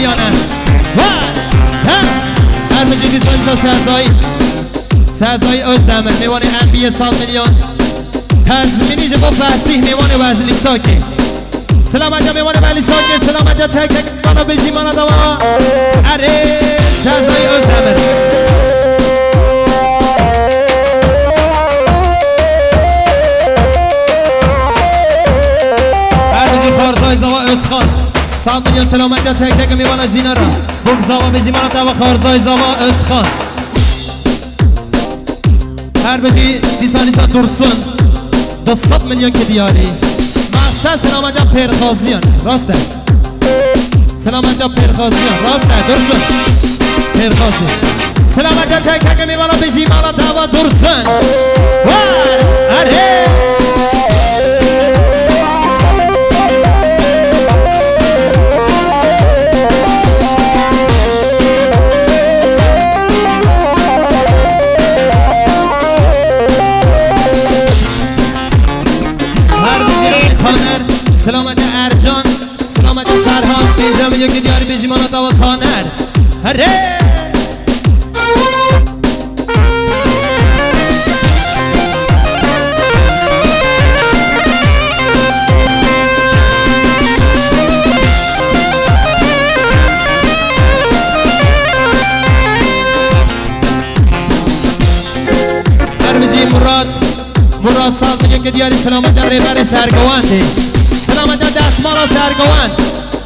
کالیانه هر مجیدی سازا سازای ازدمه میوانی انبیه سال میلیون تزمینی جبا فحصیح میوانی وزلی ساکی سلام اجا میوانی ولی ساکی سلام اجا تک تک مانا بجی مانا دوا اره سازای ازدمه هر مجی خارزای زوا ازخان سال میلیون سلام اجا تک تک میوانا جینا را بوم زوا بجی مانا دوا خارزای زوا ازخان هر بجی دیسانیسا درسون 200 میلیون که دیاری مقصد سلام انجام پرخازیان راسته سلام انجام پرخازیان راسته درسون پرخازیان سلام انجام تک تک میوالا بجی مالا دوا درسون اره سلامت ارجان سلامت سرحان بیجا میلیون که دیاری بیجی مانا دوا تانر هره هر بیجی مراد سال میلیون که دیاری سلامت ریبر سرگوانده سلامت دستمالا سرگوان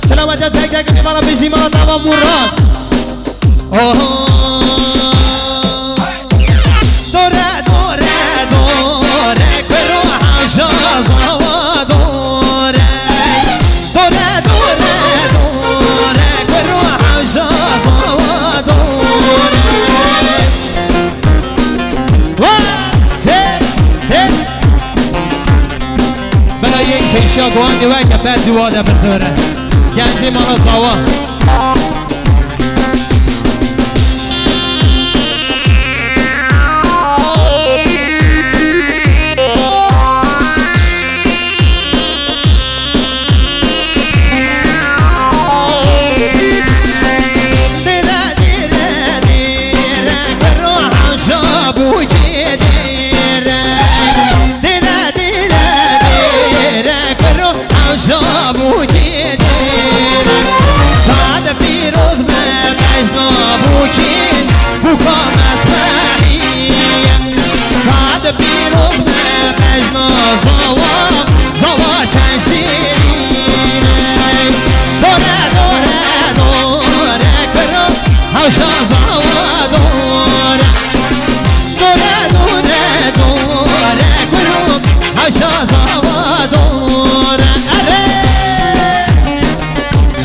سلامت تک تک میمالا بیشی مالا دوا مراد دوره دوره دوره کرو حشا زوا دوره دوره دوره دوره کرو حشا زوا دوره پیشا گوانگی وکه بد دواده بزاره گنجی مالا زوا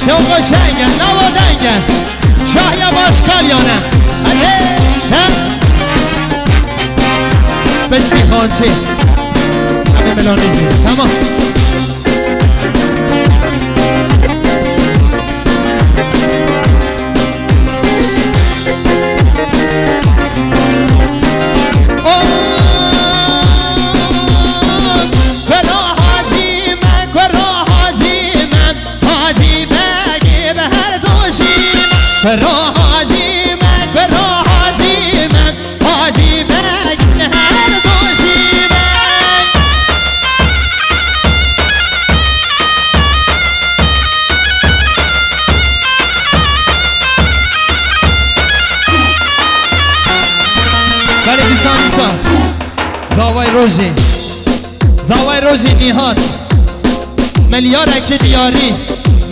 شوق شنگن نوادنگن شاه باش کالیانه بسمی خانچی همه ملانیزی تمام حاجی من حاجی من حاجی من هر دوشی من ولی دیسانیسا زاوای روژی نیهات ملیار اکی دیاری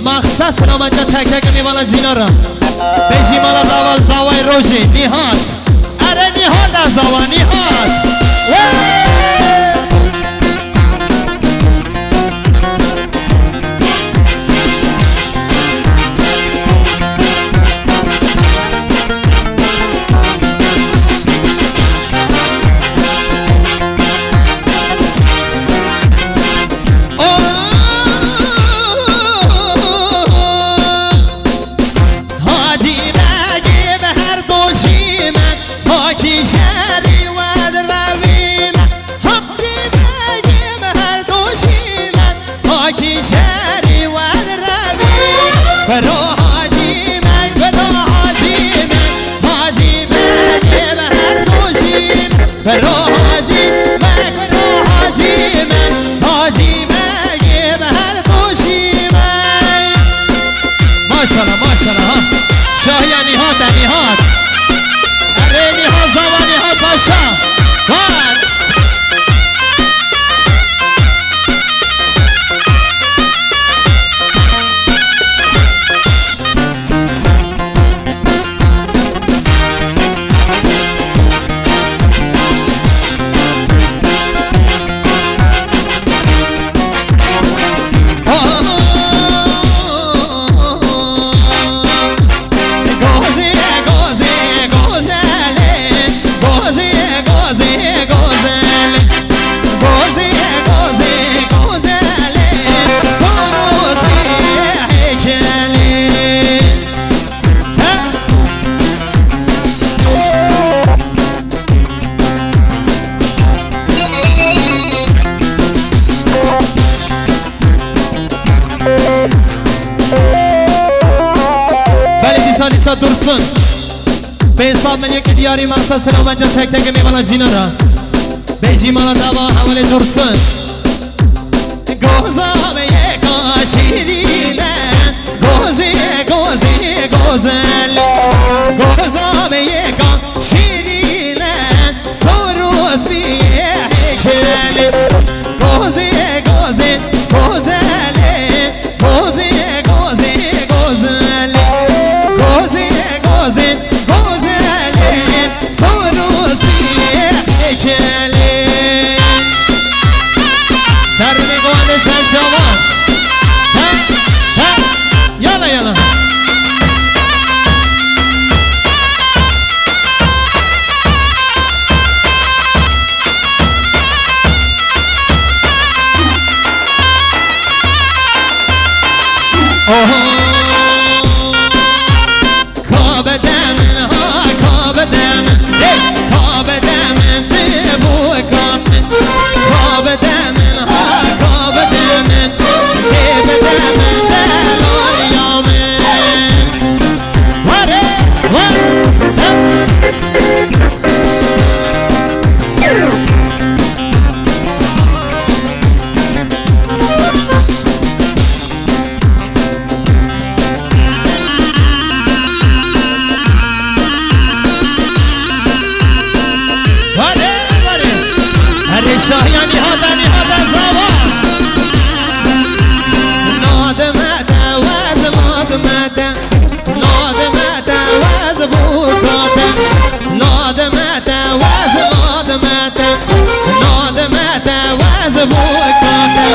مخصص سلامت تک تک میوالا جینا را بیجی مالا دوا زاوای روژی نیهات اره نیهات از زاوا نیهات شهری و روی فرو حاجی dursun Pensat men yeki diyari maqsad selamet ja tek tek mevana jinara Beji mana dava havale dursun Gozame yeka şirine Goze goze gozel Gozame yeka şirine Soruz biye hekeli Goze goze gozeli Goze goze gozeli Goze goze gozeli Soruz biye hekeli Sarını kuvande sen çaman Ha ha Yana yana Kabedemin ha kabedemin Kabedemin bu kabedemin Kabedemin ha kabedemin Kabedemin delal yamin Vare شاهیان نهاده نهاده زواز نادمده وز نادمده نادمده وز بوداده نادمده وز نادمده نادمده وز بوداده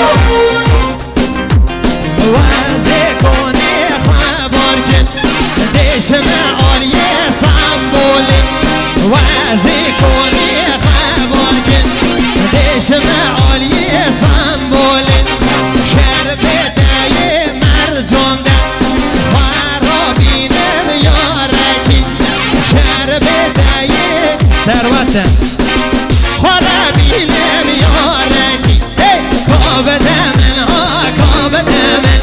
وزی کنی خبر کن دیشم آلیه سمبولی وزی کنی خبر کن دیشم آلیه سمبولی شربتای مرجانده خرابینم یارکی شربتای ثروته خرابینم یارکی کابدمن ها کابدمن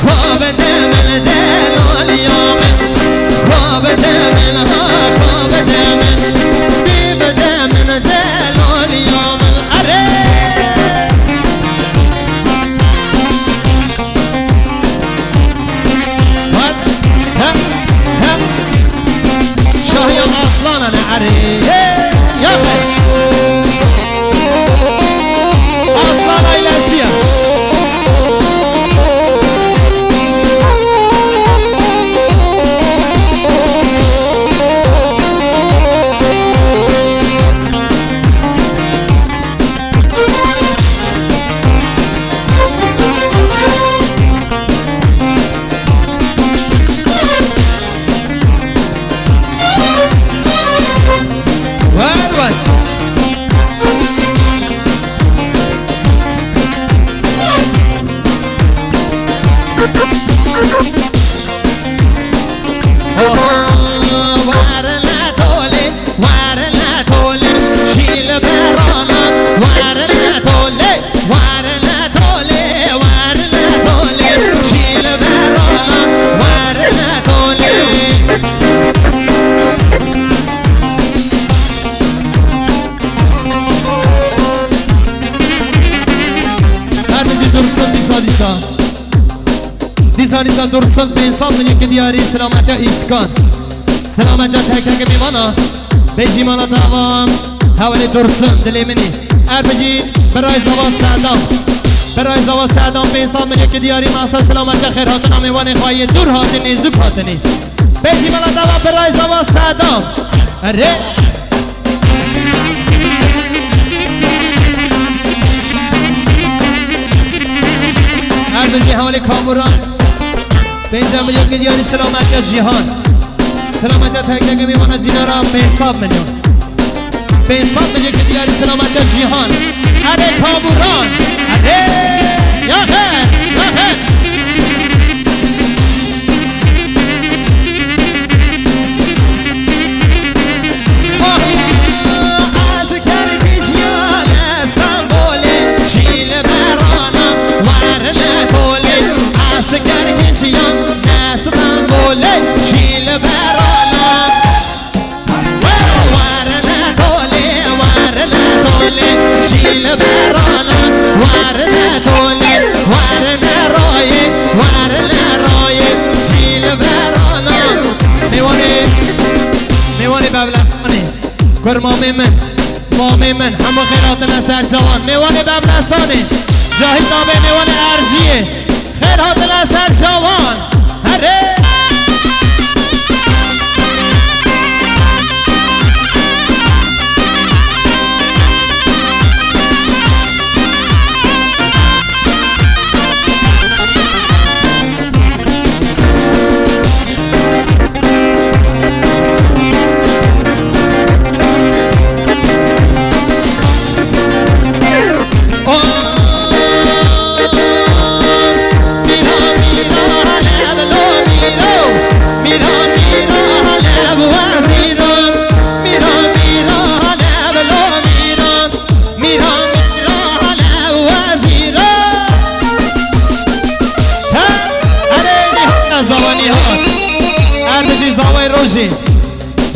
کابدمن دلال یامن کابدمن ها کابدمن بیبدمن دلال یامن شاهيان اصلان انا عري يا اخي اصلان ايلاسيا دیسا درستان به انسان من یک دیاری سلامت ایسکان سلامت تک تک میمانا بیجی مانا دوام حوالی درستان دلی منی اربجی برای زوا سعدام برای زوا سعدام به انسان من یک دیاری مقصد سلامت خیر هاتنا میوان خواهی دور هاتنی زوب هاتنی بیجی مانا دوام برای زوا سعدام اره اربجی حوالی کاموران بینجام بجید که دیاری سلامت جهان سلامت تک تک میمانا جینا به حساب میلیون به حساب بجید که دیاری سلامت جهان اره کاموران اره یا خیر یا خیر از کرکشیان استانبولی شیل برانم ورنه تولی از کرکشیان استانبولی شیل برانم شیل برانا ورنه دولی ورنه رای ورنه رای شیل برانا میوانی ببلسانی کر مامی من همه خیرات نسر جوان میوانی ببلسانی جاهی تابه میوانی ارجیه خیرات نسر جوان هره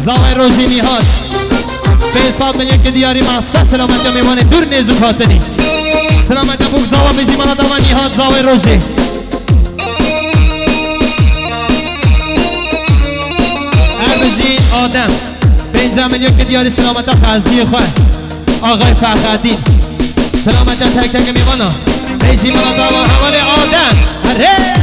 زاوی روزی نیهاد 500 میلیون که دیاری محسا سلامت جا میوانه دور نیزو کاتنی سلامت جا بوک زاوی بیجی مانا داوا نیهاد زاوی روزی اربجی آدم 5 میلیون که دیاری سلامت جا خزی خواه آقای فخردین سلامت جا تک تک میوانا بیجی مانا داوا حوال آدم اره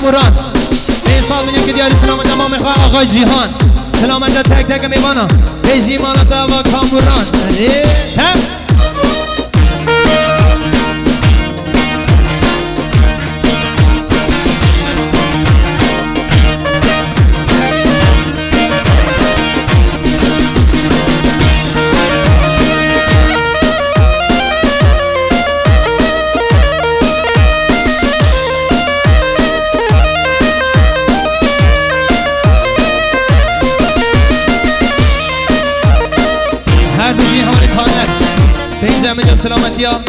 کاموران 500 میلیون که دیاری سلامت جا ما میخواه آقای جیهان سلامت جا تک تک میوانا بیجی مالا دوا کاموران میلیون سلامتی ها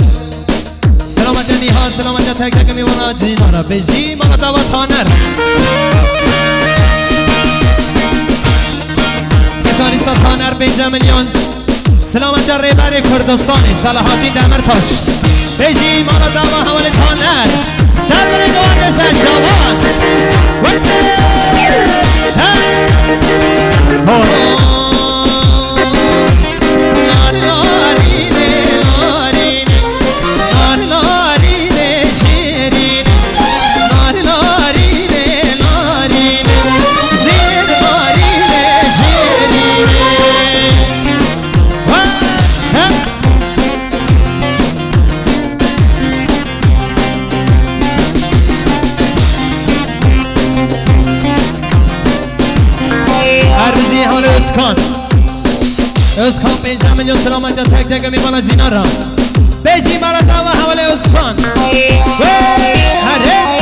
سلامت نیهاد سلامت تک تک میوانا جینانا بجی مالا دوا تانر کسانی سا تانر 5 میلیون سلامت ریبر کردستانی صلاحالدین دمرتاش بجی مالا دوا حوال تانر سر بری دوار سر جوان اسکان 5 میلیون سلامت جا تک تک میوانا جینا را بیجی مالا دوا حوال اسکان هره